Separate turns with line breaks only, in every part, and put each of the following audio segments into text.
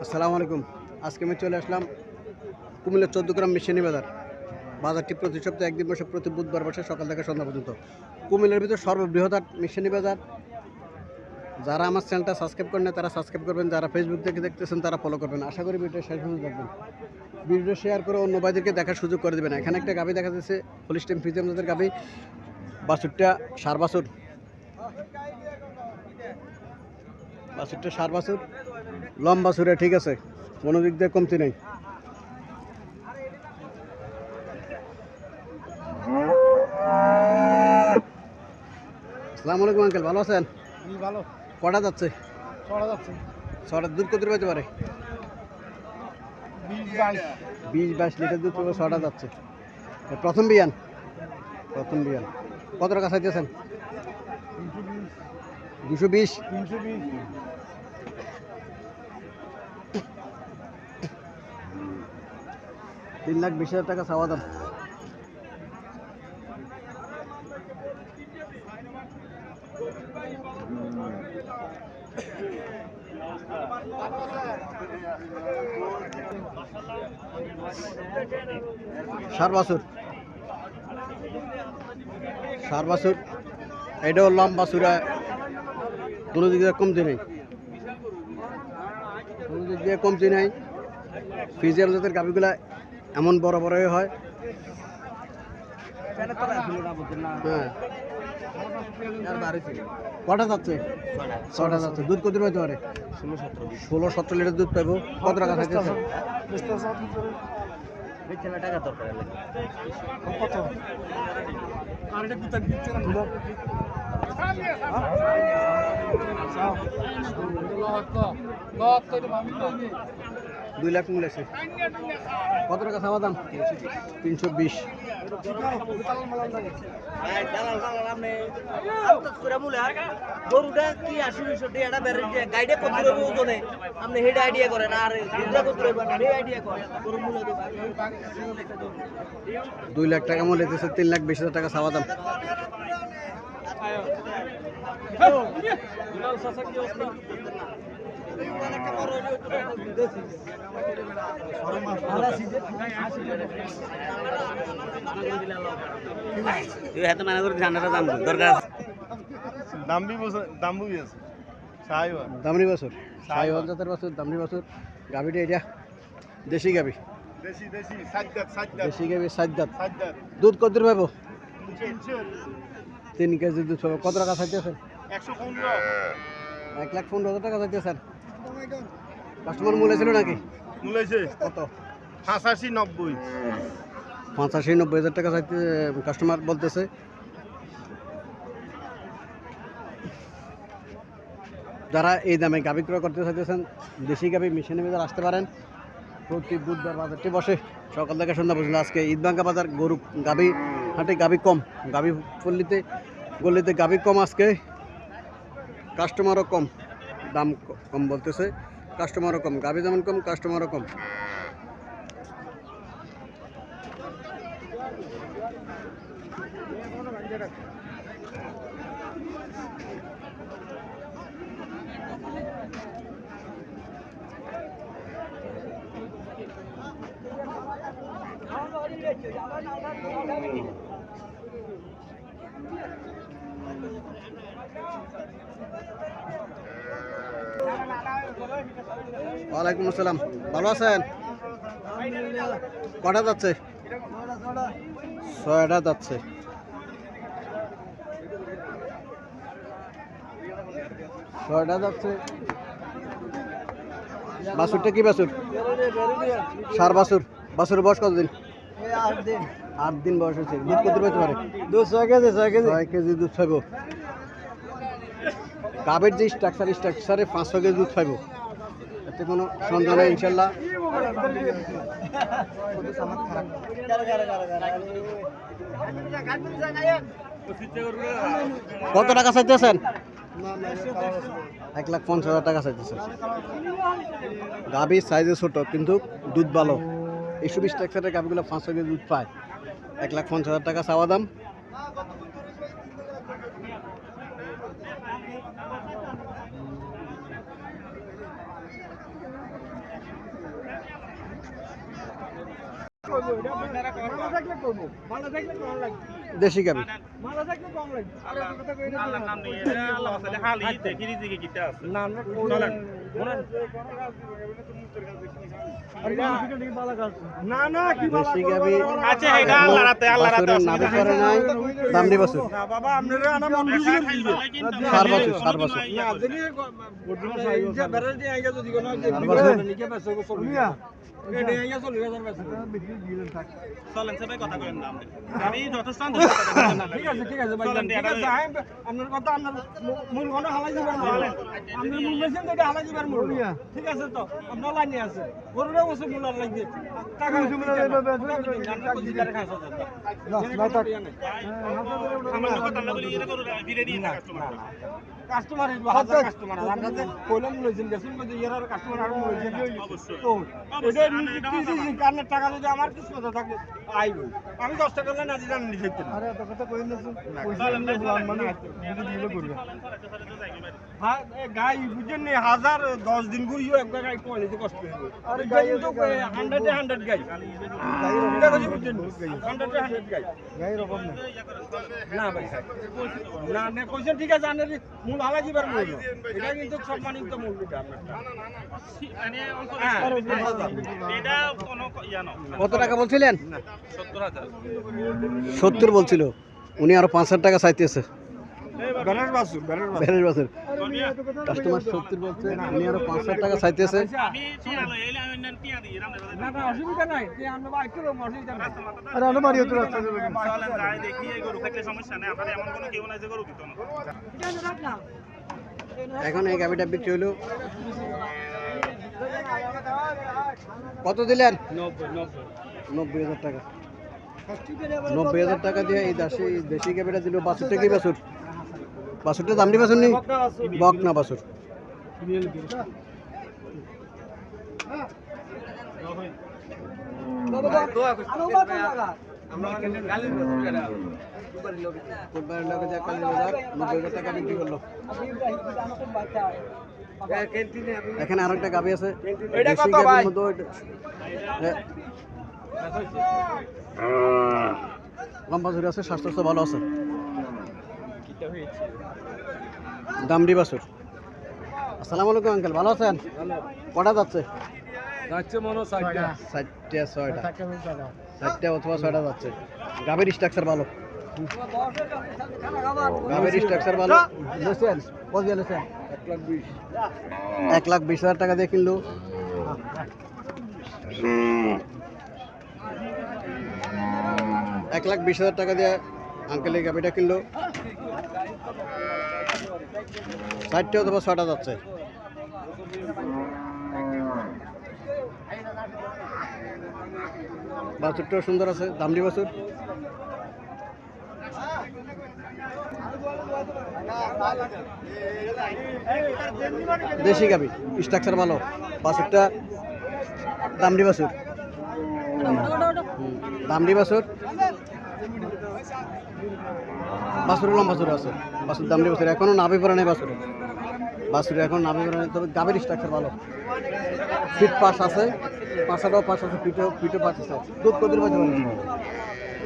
আসসালামু আলাইকুম। আজকে আমি চলে আসলাম কুমিল্লার 14 গ্রাম মিশনি বাজার। বাজারটি প্রতি সপ্তাহে একদিন বসে, প্রতি বুধবার বসে সকাল থেকে সন্ধ্যা পর্যন্ত। কুমিল্লার ভিতর সর্ববৃহৎ মিশনি বাজার। যারা আমার চ্যানেলটা সাবস্ক্রাইব করেন না তারা সাবস্ক্রাইব করবেন, যারা ফেসবুক থেকে দেখতেছেন তারা ফলো করবেন। আশা করি ভিডিওটা শেষ পর্যন্ত দেখবেন। ভিডিও শেয়ার করে অন্য ভাইদেরকে দেখার সুযোগ করে দেবেন। এখানে একটা গাভি দেখা যাচ্ছে, হলিস্টিন ফ্রিজিয়ান জাতের গাভি। বাছুরটা সার বাছুর, বাছুরটা সার বাছুর, লম্বা সুরে ঠিক আছে, কোনো দিক দিয়ে কমতি নেই। আসসালামু আলাইকুম আঙ্কেল, ভালো আছেন?
ভালো।
কটা যাচ্ছে?
ছড়া যাচ্ছে
ছটার দুধ কত পাইতে পারে? 20-22 লিটার দুধ পাবে, ছটা যাচ্ছে। প্রথম বিয়ান, প্রথম বিয়ান। কত টাকা চাইতেছেন? 220। 3,20,000 টাকা চাওয়া দাম। সার বাছুর, সার বাছুর, এটাও লম্বা চূড়া, কোনো দিক দিয়ে কমতি নেই, কোনো দিক দিয়ে কমতি নেই। ফ্রিজিয়ান জাতের গাভিগুলা এমন বড় বড়ই হয়। হ্যাঁ, কটা যাচ্ছে? ছটা যাচ্ছে। দুধ কত পাইতে পারে? 16-17 লিটার দুধ পাইবো। কত টাকা খাইতেছে? দুই লাখ মিলেছে। কত টাকা চাওয়া দাম? 320।
গরুটা কি
2 লাখ টাকা মূল্য দিতেছে, 3,20,000 টাকা চাওয়া দাম। দামরি বাছুর, সাইওয়াল জাতের বাছুর, দামরি বাছুর। গাভিটা এটা দেশি গাভি, দেশি গাভি, 7 দাঁত। দুধ কত দূর পাবো? 3 কেজি দুধ পাবো। কত টাকা চাইতেছেন? 1,15,000 টাকা চাইতেছেন। কাস্টমার মূল্য ছিল নাকি? কত?
85-90।
85-90,000 টাকা চাইতে কাস্টমার বলতেছে। যারা এই দামে গাভি ক্রয় করতে চাইতেছেন, দেশি গাভি মিশনে বাজার আসতে পারেন। প্রতি বুধবার বাজারটি বসে সকাল থেকে সন্ধ্যা পর্যন্ত। আজকে ঈদবাঙ্গা বাজার, গরু গাভি হাটে গাভি কম, গাভি পল্লীতে গলিতে গাভি কম। আজকে কাস্টমারও কম, দাম কম বলতেছে, কাস্টমারও কম। গাভি যেমন কম, কাস্টমারও কম। ওয়ালাইকুম আসসালাম, ভালো আছেন? কটা যাচ্ছে? 6টা যাচ্ছে। বাছুরটা কি বাছুর? সার বাছুর। বাছুরের বয়স কতদিন? 8 দিন বয়স হয়েছে। দুধ কত পেতে পারে?
6 কেজি
6 কেজি দুধ পাইব। গাভীর যে স্ট্রাকচারে 500 কেজি দুধ পাইব, এতে কোনো সন্দেহ নেই ইনশাল্লাহ। কত টাকা চাইতেছেন? 1,50,000 টাকা চাইতেছেন। গাভীর সাইজে ছোট কিন্তু দুধ ভালো। এইসব স্ট্রাকচারের গাভীগুলো 500 কেজি দুধ পায়। 1,50,000 টাকা চাওয়া দাম। দেশি গাবি
না না কি
দেশি গাবি
আচ্ছা এটা আল্লাহর হাতে
বাছুরের নাভি করে নাই দামড়ি বাছুর
না বাবা আপনারা আনা মন বুঝি
সার বাছুর সার বাছুর
না যদি যে বেরেল দিয়ে আইয়া যদি কোন যে
সার বাছুর
নিকে পাসো চলিয়া এটা আইয়া 40000 পাসো
চলেন সবাই কথা করেন না আমি যথেষ্ট
ঠিক আছে ভাই ঠিক আছে আপনার কথা আপনার মূল কোন হালাই দিবেন আপনি মূল বেছেন তো হালাই দিবেন মূল ঠিক আছে তো আপনার লাইনে আছে গরুরে বসে মূল আর লাগবে টাকা মূল
আমার কথা না বলি এটা করো ভিড়ে দিয়ে না
কাস্টমার হাজার কাস্টমার আপনাদের কইলাম লইছেন গেছেন যে এর কাস্টমার আর লইছেন
অবশ্যই
তো এটা নিজে কারণে টাকা যদি আমার কিছু কথা থাকে আইব আমি 10 টাকা না দিলাম নিজে আরে এত কথা কইন না মানে যদি দিলে করবে হ্যাঁ গাই বুঝেন নি 1010 দিন ঘুরিও এক গাই কইলে যে কষ্ট হবে আরে গাই তো 100 গাই এটা বুঝি বুঝেন 100 গাই গাই রকম না ভাই না না কইছেন ঠিক আছে আনের মূল হালা দিবার মূল এটা কিন্তু সম্মানিত মূল এটা
এটা কোনো ইয়া না
কত টাকা বলছিলেন
70000
70 বলছিল উনি আরো 5000 টাকা চাইতেছে
বেলের বাসুর
বেরের বাছুর কাস্টমার 70 বলছে উনি আরো 5000 টাকা চাইতেছে
আমি চিয়ালো এলে আমি নেন টিয়া দিই
না না অসুবিধা নাই তুই আমরা ভাই একটু অসুবিধা নাই
আরে আনো বাড়ি তো রাস্তা
চলেন যাই দেখি এই গরু থাকলে সমস্যা নেই আপনাদের এমন কোনো কেউ নাই যে গরু দিত না
এখন এই গাবিটা বিক্রি হলো কত দিলেন 90,000 টাকা 90,000 টাকা দিয়ে এই দেশি গাবিটা দিল বাছুরটা কি বাছুর বাছুরটা দাম দিবেন নি বক না বাছুর কোরবানির লগে যে 90,000 টাকা বিক্রি করলো এখানে আরেকটা গাবি আছে
এটা কত
দেশি গাবির
ভাই?
মধ্যে লম্বা ঝুরি আছে স্বাস্থ্য ভালো আছে দামড়ি বাছুর আসসালামু আলাইকুম আঙ্কেল ভালো আছেন কটা যাচ্ছে
যাচ্ছে মনে 60টা
4টা অথবা 6টা যাচ্ছে গাবের স্ট্রাকচার ভালো গাবের স্ট্রাকচার ভালো বুঝছেন কত গেলেছেন 1,20,000 টাকা দিয়ে কিনলো $1,20,000 টাকা দিয়ে আঙ্কেল এই গাবিটা কিনলো 4টা অথবা 6টা যাচ্ছে বাছুরটাও সুন্দর আছে দামড়ি বাছুর দেশি গাবি স্ট্রাকচার ভালো বাছুরটা দামড়ি বাছুর দামড়ি বাছুর বাছুরের লম্বা বাছুর আছে বাছুর দামড়ি বাছুর এখনো নাভি পড়ে নেই বাছুর এখন নাভি পড়ে নেই তবে গাবির স্ট্রাকচার ভালো ফিট পাস আছে পাঁচটাও পাস আছে পিঠে পাস আছে দুধ কত পাইতে পারেন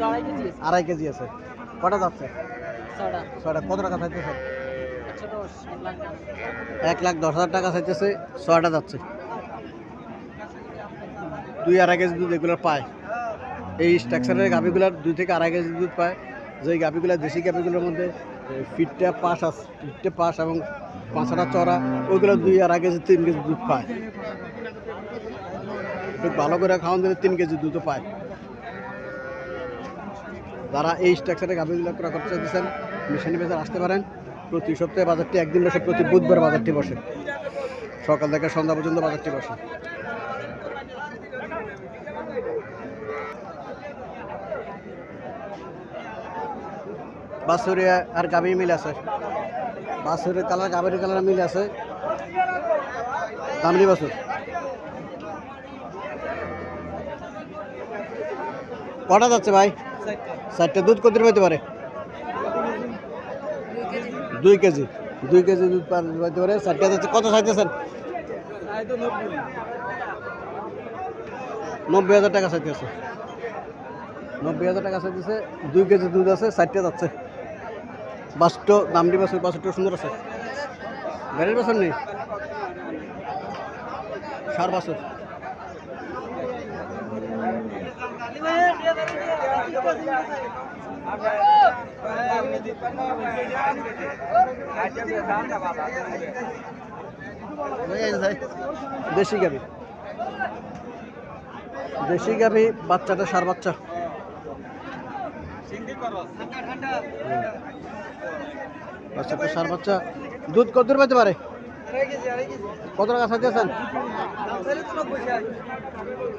2.5 কেজি আছে কটা যাচ্ছে 6টা কত টাকা চাইতেছে 1,10,000 টাকা চাইতেছে 6টা যাচ্ছে 2-2.5 কেজি দুধ এগুলো পায় এই স্ট্রাকচারের গাভিগুলার 2 থেকে 2.5 কেজি দুধ পায় যে গাভিগুলো দেশি গাভিগুলোর মধ্যে ফিটটা পাস আছে ফিটটা পাস এবং পাঁচটা চড়া ওইগুলো 2.5 কেজি 3 কেজি দুধ পায় একটু ভালো করে খাওয়ান দিলে 3 কেজি দুধও পায় যারা এই স্ট্রাকচারের গাভিগুলো ক্রয় করতে চাইছেন মিশানি বাজার আসতে পারেন প্রতি সপ্তাহে বাজারটি একদিন বসে প্রতি বুধবার বাজারটি বসে সকাল থেকে সন্ধ্যা পর্যন্ত বাজারটি বসে বাছুরে আর গাভী মিল আছে বাছুরের কালার গাভীর কালার মিল আছে দামড়ি বাছুর কটা যাচ্ছে ভাই 4টা দুধ কত পাইতে পারে 2 কেজি দুধ পাইতে পারে 4টা যাচ্ছে কত চাইতেছেন 90,000 টাকা চাইতেছে 90,000 টাকা আছে দিছে। 2 কেজি দুধ আছে, 4টা যাচ্ছে। বাছটো দামটি বাছুর, বাছুরটা সুন্দর আছে। গাড়ির বাছুর নেই, সার বাছুর। দেশি গাভি, দেশি গাভি, বাচ্চাটা সার বাচ্চা। বাচ্চাটা সার বাচ্চা। দুধ কত দূর পেতে পারে? কত টাকা সাজিয়েছেন?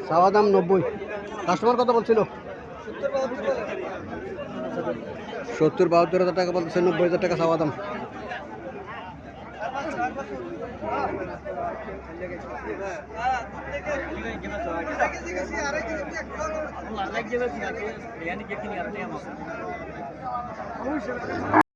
চাওয়া দাম 90। কাস্টমার কত বলছিল? 70-72,000 টাকা বলছে, 90,000 টাকা চাওয়া দাম।